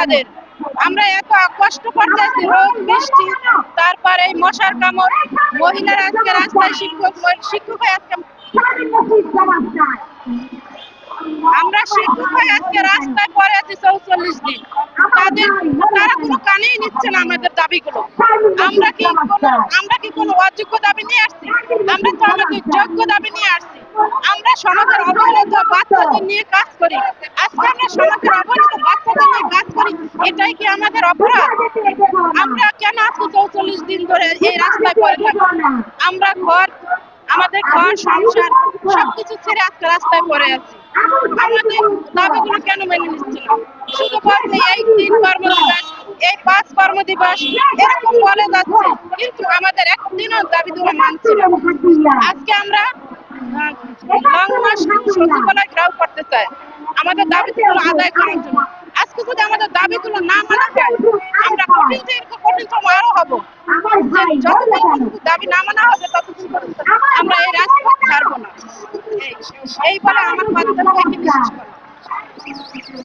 আমাদের। আমরা এত কষ্ট করতেছি, রোদ বৃষ্টি, তারপরে এই মশার কামড়, মহিলারা আজকে রাস্তায়, শিক্ষক হয়ে আজকে আমরা শিক্ষক হয়ে আজকে রাস্তায় পড়ে আছি 44 দিন। তারা কোনো কানেই নিচ্ছে না আমাদের দাবিগুলো। আমরা কি কোনো অযোগ্য দাবি নিয়ে আসছি? আমরা তো আমাদের যোগ্য দাবি নিয়ে আসছি। আমরা সমাজের অবহেলিত বাচ্চাদের নিয়ে কাজ করি। আজকে আমরা সমাজের অবহেলিত বাচ্চাদের নিয়ে কাজ করি, এটাই কি আমাদের অপরাধ? আমরা কেন আজকে 44 দিন ধরে এই রাস্তায় পড়ে থাকি? আমাদের ঘর সংসার সবকিছু ছেড়ে আজকে রাস্তায় পড়ে আছি। আমাদের দাবিগুলো কেন মেনে নিচ্ছে না? শুধু বলছে এই 3 কর্মদিবস, এই 5 কর্মদিবস এরকম বলে যাচ্ছে, কিন্তু আমাদের একদিনও দাবিগুলো মানছে না। আজকে আমরা লং মার্চ সচিবালয় ঘেরাও করতে চাই আমাদের দাবিগুলো আদায় করার জন্য। আজকে যদি আমাদের দাবিগুলো না মানা হয়, আমরা কঠিনতম আরো হব। যতদিন দাবি না মানা হবে ততদিন পর্যন্ত আমরা এই রাজপথ ছাড়বো না। এই বলে আমার কথা শেষ করলাম।